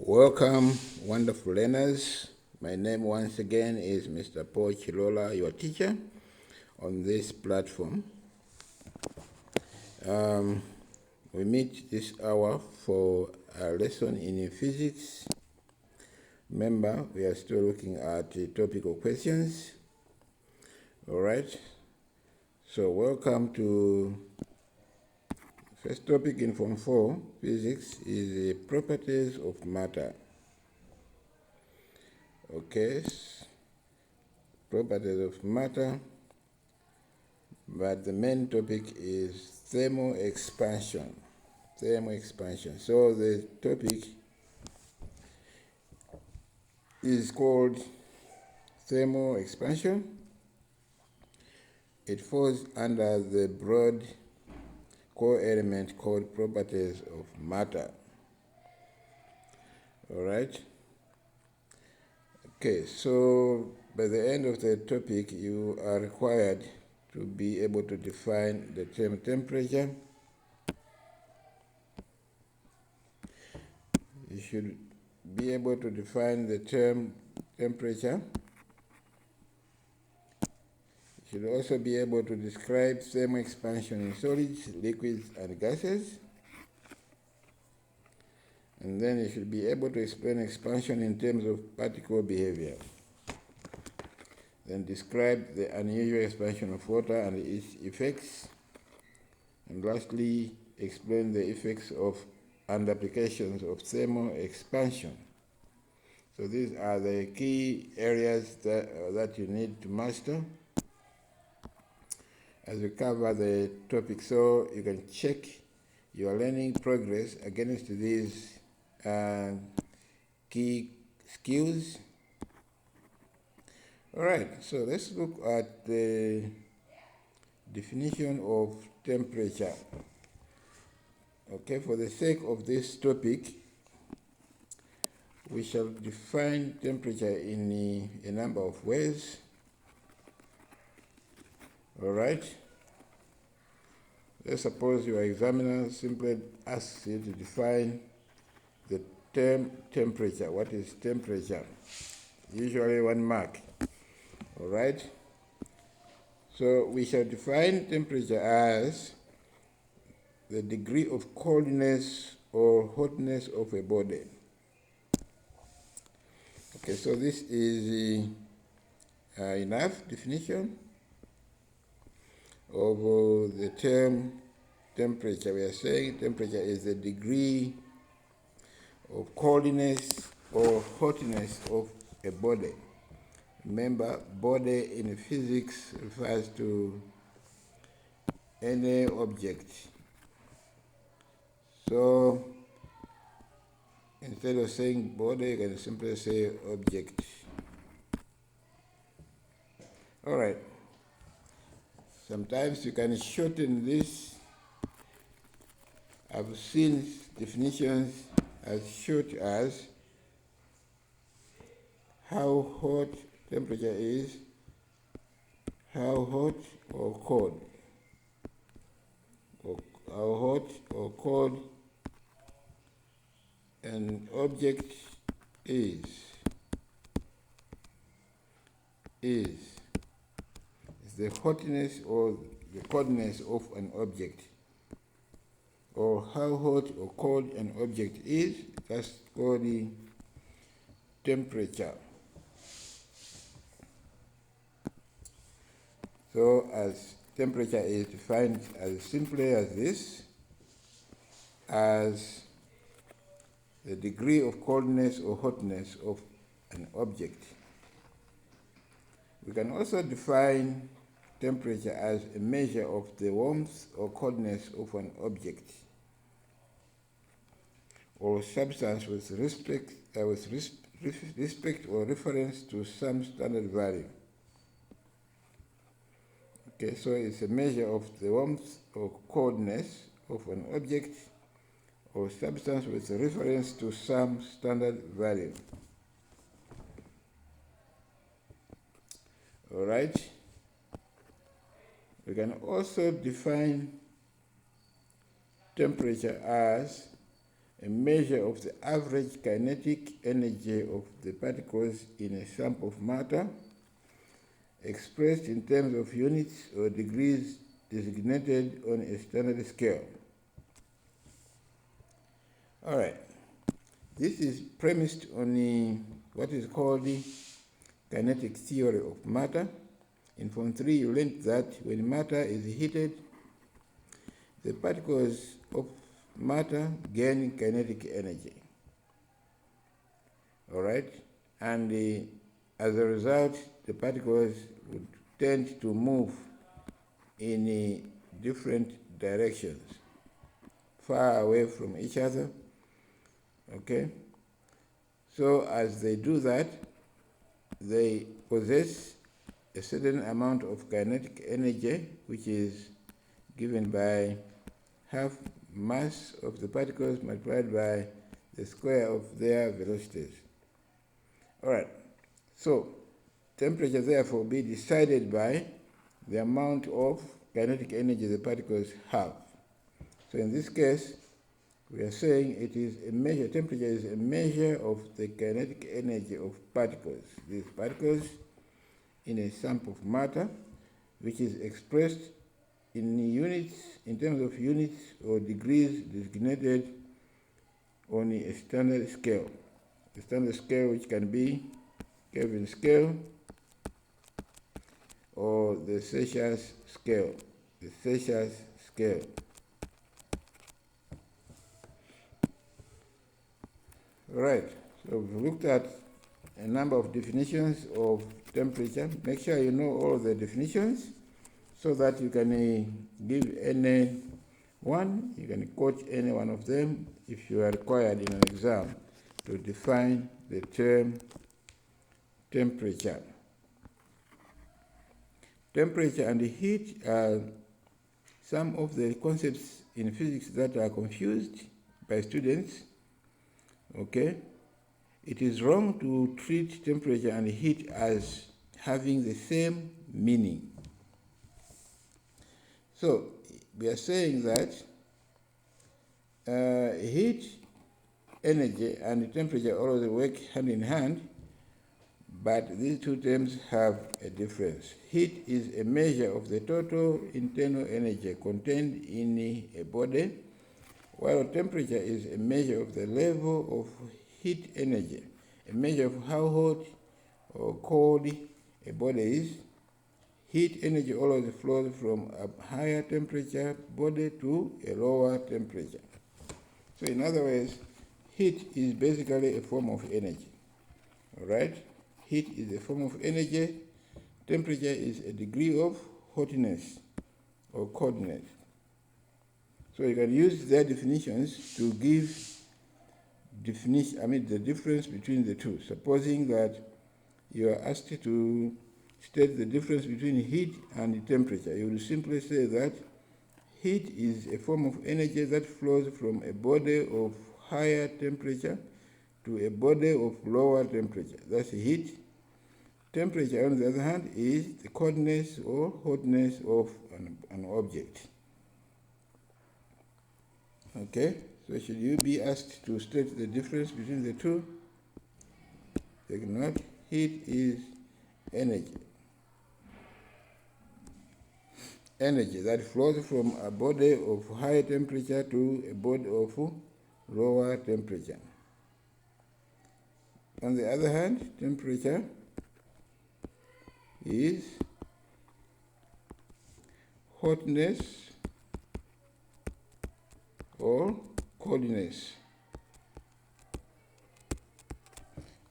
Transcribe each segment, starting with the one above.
Welcome, wonderful learners. My name once again is Mr. Paul Chilola, your teacher on this platform. We meet this hour for a lesson in physics. Remember, we are still looking at topical questions. All right. So welcome to first topic in Form 4 physics is the properties of matter. Okay, properties of matter, but the main topic is thermal expansion. So the topic is called thermal expansion. It falls under the broad core element called properties of matter. All right. Okay, so by the end of the topic, you are required to be able to define the term temperature. You should be able to define the term temperature. You should also be able to describe thermal expansion in solids, liquids, and gases. And then you should be able to explain expansion in terms of particle behavior. Then describe the unusual expansion of water and its effects. And lastly, explain the effects of and applications of thermal expansion. So these are the key areas that you need to master as we cover the topic. So you can check your learning progress against these key skills. All right, so let's look at the definition of temperature. Okay, for the sake of this topic, we shall define temperature in a number of ways. All right. Let's suppose your examiner simply asks you to define the term temperature. What is temperature? Usually 1 mark. All right. So we shall define temperature as the degree of coldness or hotness of a body. Okay, so this is enough definition of the term temperature. We are saying temperature is the degree of coldness or hotness of a body. Remember, body in physics refers to any object. So instead of saying body, you can simply say object. All right. Sometimes you can shorten this. I've seen definitions as short as how hot temperature is, how hot or cold, or how hot or cold an object is. It's the hotness or the coldness of an object, or how hot or cold an object is. That's called the temperature. So as temperature is defined as simply as this, as the degree of coldness or hotness of an object. We can also define temperature as a measure of the warmth or coldness of an object or substance with respect or reference to some standard value. Okay, so it's a measure of the warmth or coldness of an object or substance with reference to some standard value. All right. We can also define temperature as a measure of the average kinetic energy of the particles in a sample of matter, expressed in terms of units or degrees designated on a standard scale. All right. This is premised on what is called the kinetic theory of matter. In Form 3, you learned that when matter is heated, the particles of matter gain kinetic energy. All right? And as a result, the particles would tend to move in different directions, far away from each other. Okay? So as they do that, they possess a certain amount of kinetic energy, which is given by half mass of the particles multiplied by the square of their velocities. All right. So temperature therefore be decided by the amount of kinetic energy the particles have. So in this case, we are saying it is a measure, temperature is a measure of the kinetic energy of particles. These particles in a sample of matter, which is expressed in units, in terms of units or degrees designated on a standard scale. The standard scale, which can be Kelvin scale or the Celsius scale. The Celsius scale. Right, so we've looked at a number of definitions of temperature. Make sure you know all of the definitions so that you can give any one, you can quote any one of them if you are required in an exam to define the term temperature. Temperature and heat are some of the concepts in physics that are confused by students. Okay, it is wrong to treat temperature and heat as having the same meaning. So we are saying that heat energy and temperature always work hand in hand, but these two terms have a difference. Heat is a measure of the total internal energy contained in a body, while temperature is a measure of the level of heat energy, a measure of how hot or cold a body is. Heat energy always flows from a higher temperature body to a lower temperature. So in other words, heat is basically a form of energy. All right? Heat is a form of energy. Temperature is a degree of hotness or coldness. So you can use their definitions to give the difference between the two. Supposing that you are asked to state the difference between heat and temperature, you will simply say that heat is a form of energy that flows from a body of higher temperature to a body of lower temperature. That's heat. Temperature, on the other hand, is the coldness or hotness of an object. Okay, so should you be asked to state the difference between the two? Take note, heat is energy. Energy that flows from a body of high temperature to a body of lower temperature. On the other hand, temperature is hotness or coldness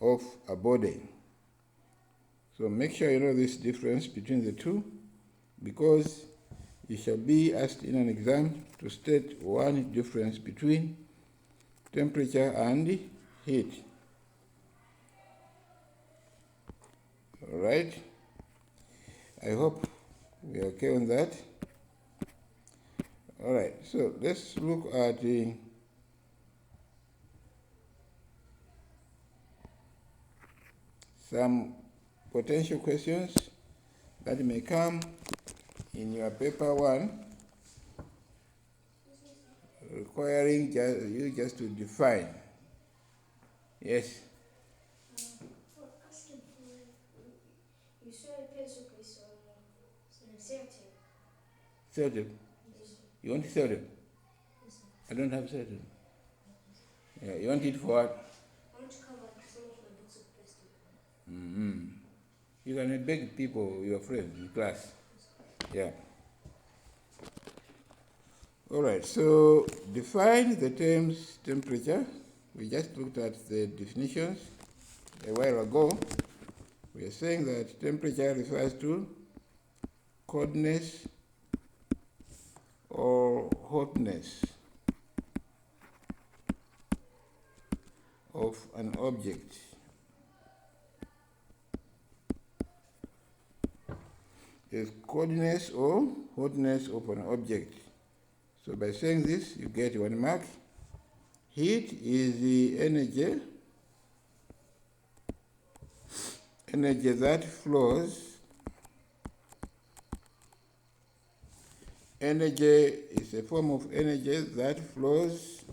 of a body. So make sure you know this difference between the two, because you shall be asked in an exam to state one difference between temperature and heat. All right, I hope we are okay on that. All right, so let's look at some potential questions that may come in your paper 1 requiring you just to define. Yes? For asking for, you saw a pencil case on a certain. Certain. Yes, sir. You want certain? Yes, sir. I don't have certain. Yeah, you want it for what? I want to cover some of my books with plastic. Mm-hmm. You can beg people, your friends in class. Yeah. All right, so define the terms temperature. We just looked at the definitions a while ago. We are saying that temperature refers to coldness or hotness of an object. Is coldness or hotness of an object. So by saying this, you get 1 mark. Heat is the energy that flows. Energy is a form of energy that flows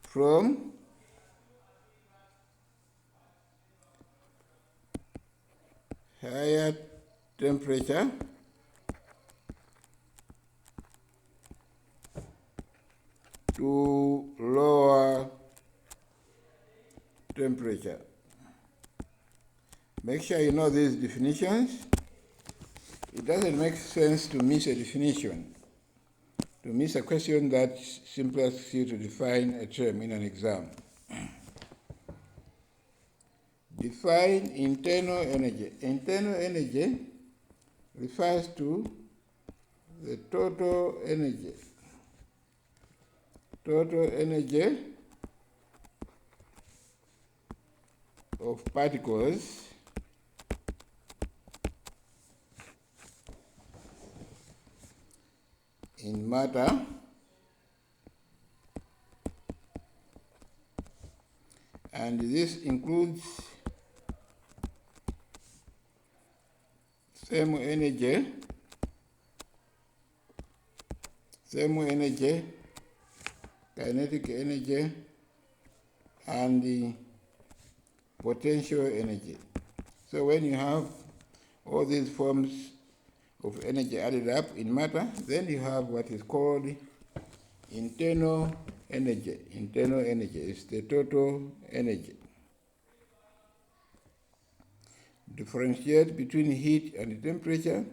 from higher temperature to lower temperature. Make sure you know these definitions. It doesn't make sense to miss a definition, to miss a question that simply asks you to define a term in an exam. Define internal energy. Internal energy refers to the total energy of particles in matter and this includes thermal energy, kinetic energy, and the potential energy. So when you have all these forms of energy added up in matter, then you have what is called internal energy. Internal energy is the total energy. Differentiate between heat and temperature.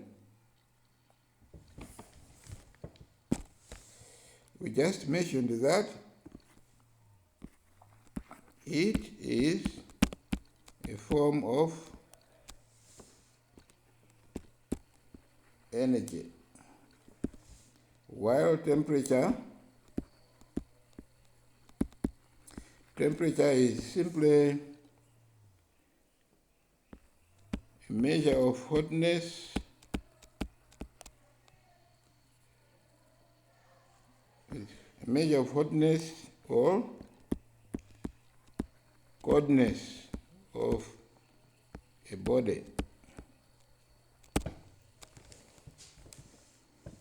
We just mentioned that heat is a form of energy, while temperature is simply a measure of hotness or coldness of a body.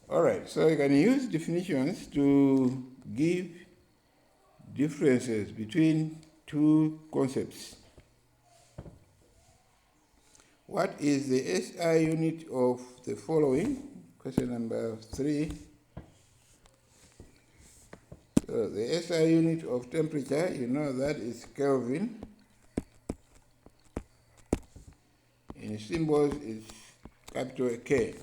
All right, so you can use definitions to give differences between two concepts. What is the SI unit of the following? Question number 3. So the SI unit of temperature, you know that is Kelvin. In symbols, it's capital K.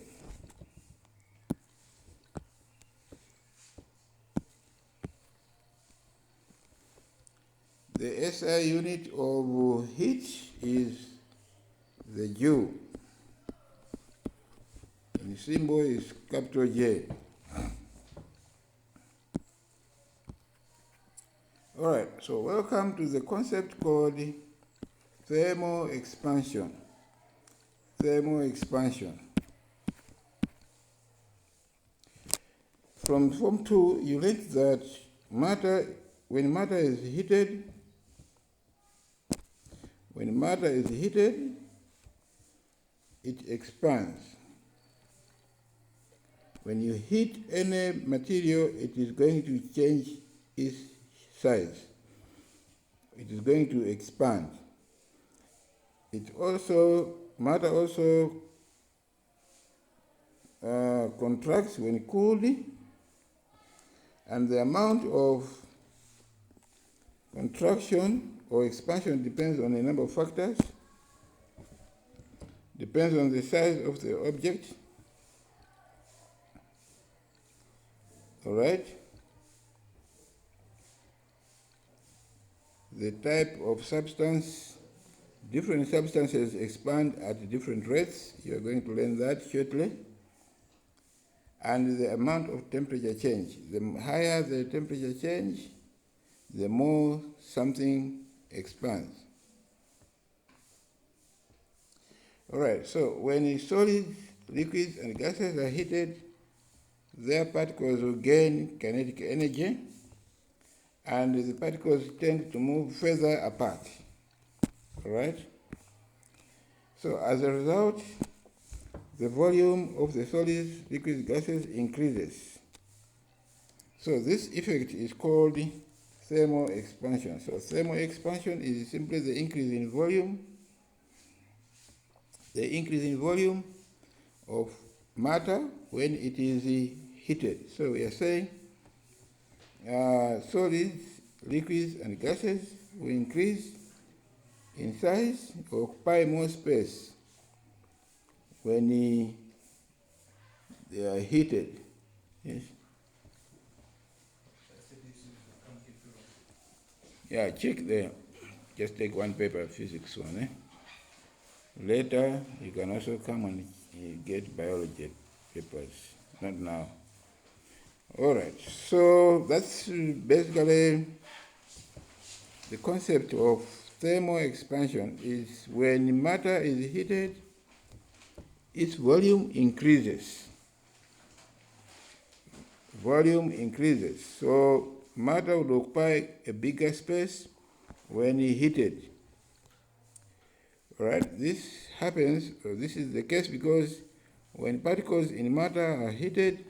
The SI unit of heat is the Joule. And the symbol is capital J. All right, so welcome to the concept called thermal expansion. Thermal expansion. From Form 2, you learned that when matter is heated, it expands. When you heat any material, it is going to change its size. It is going to expand. Matter also contracts when cooled, and the amount of contraction or expansion depends on a number of factors. Depends on the size of the object. All right? The type of substance. Different substances expand at different rates. You are going to learn that shortly. And the amount of temperature change. The higher the temperature change, the more something expands. All right, so when solids, liquids, and gases are heated, their particles will gain kinetic energy, and the particles tend to move further apart. All right? So as a result, the volume of the solids, liquids, gases increases. So this effect is called thermal expansion. So thermal expansion is simply the increase in volume. The increase in volume of matter when it is heated. So we are saying solids, liquids, and gases will increase in size, occupy more space when they are heated. Yes. Yeah, check there. Just take one paper, physics one. Later, you can also come and get biology papers. Not now. All right. So that's basically the concept of thermal expansion. Is when matter is heated, its volume increases. Volume increases. So matter would occupy a bigger space when heated. All right, this happens, or this is the case because when particles in matter are heated,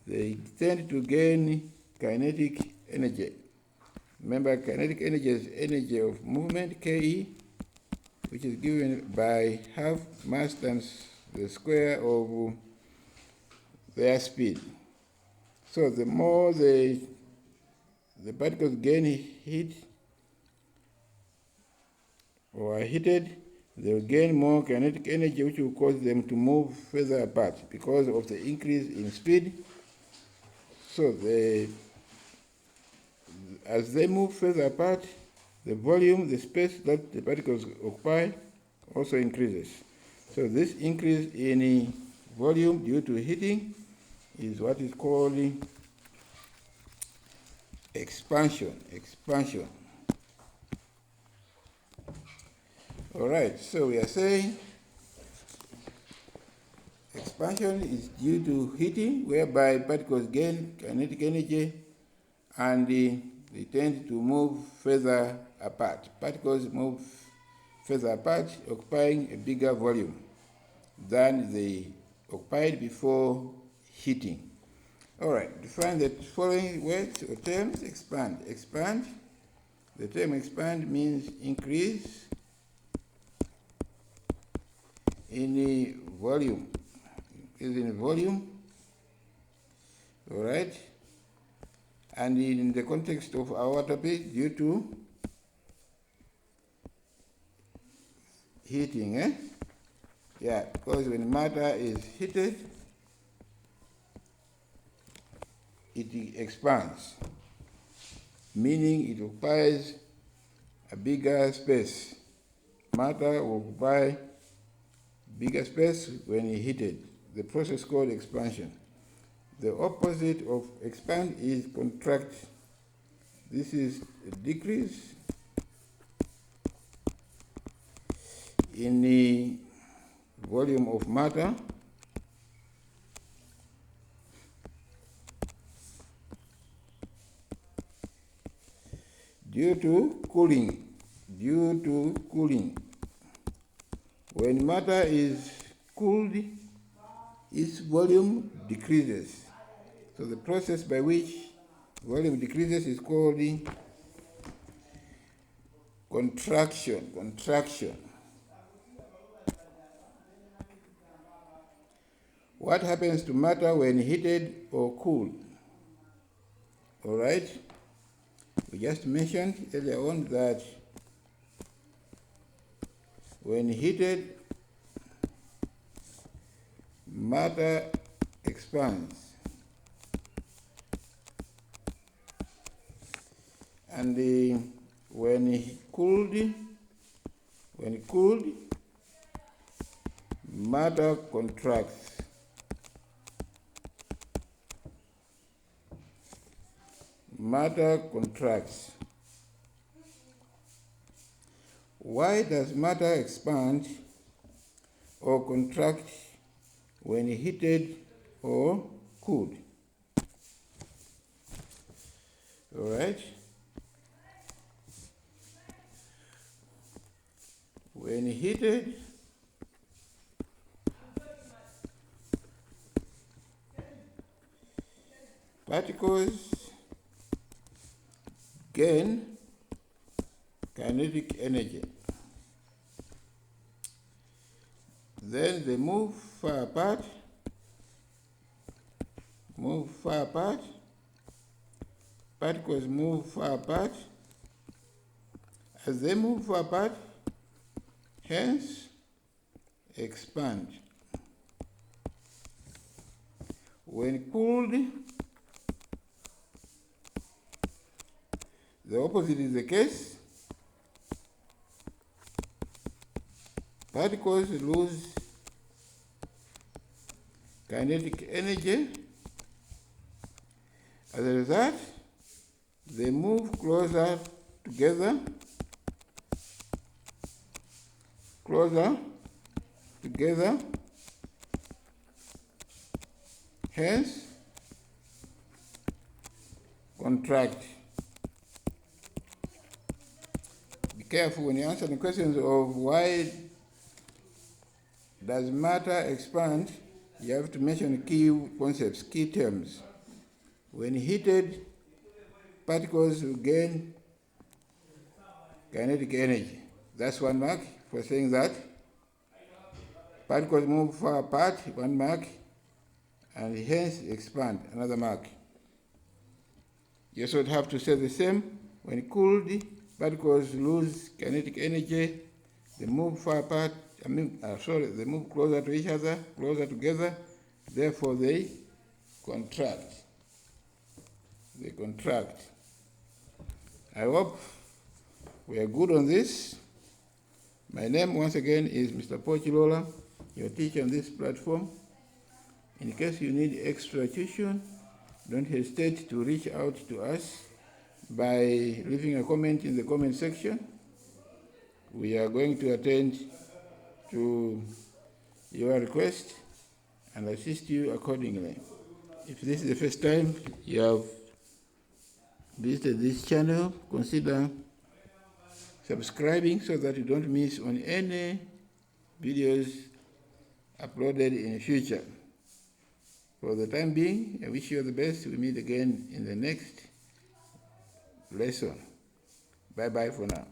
they tend to gain kinetic energy. Remember, kinetic energy is energy of movement, Ke, which is given by half mass times the square of their speed. So the more the particles gain heat or are heated, they will gain more kinetic energy, which will cause them to move further apart because of the increase in speed. So as they move further apart, the volume, the space that the particles occupy also increases. So this increase in volume due to heating is what is called expansion. All right, so we are saying expansion is due to heating, whereby particles gain kinetic energy and they tend to move further apart. Particles move further apart, occupying a bigger volume than they occupied before heating. All right, define the following words or terms. Expand. Expand. The term expand means increase in the volume. Increase in volume. All right. And in the context of our topic, due to heating, Yeah, because when matter is heated, it expands, meaning it occupies a bigger space. Matter will occupy bigger space when heated. The process called expansion. The opposite of expand is contract. This is a decrease in the volume of matter due to cooling. When matter is cooled, its volume decreases. So the process by which volume decreases is called contraction. What happens to matter when heated or cooled? All right, we just mentioned earlier on that when heated, matter expands, and when cooled, matter contracts. Matter contracts. Why does matter expand or contract when heated or cooled? All right. When heated, particles gain kinetic energy. Then they move far apart. Particles move far apart. As they move far apart, hence expand. When cooled, the opposite is the case. Particles lose kinetic energy. As a result, they move closer together, hence contract. Be careful when you answer the questions of why does matter expand. You have to mention key concepts, key terms. When heated, particles will gain kinetic energy. That's 1 mark for saying that. Particles move far apart, 1 mark, and hence expand, another mark. You also have to say the same. When cooled, particles lose kinetic energy. They move far apart. They move closer to each other, closer together. Therefore, they contract. I hope we are good on this. My name, once again, is Mr. Pochilola, your teacher on this platform. In case you need extra tuition, don't hesitate to reach out to us by leaving a comment in the comment section. We are going to attend to your request and assist you accordingly. If this is the first time you have visited this channel, consider subscribing so that you don't miss on any videos uploaded in the future. For the time being, I wish you the best. We meet again in the next lesson. Bye-bye for now.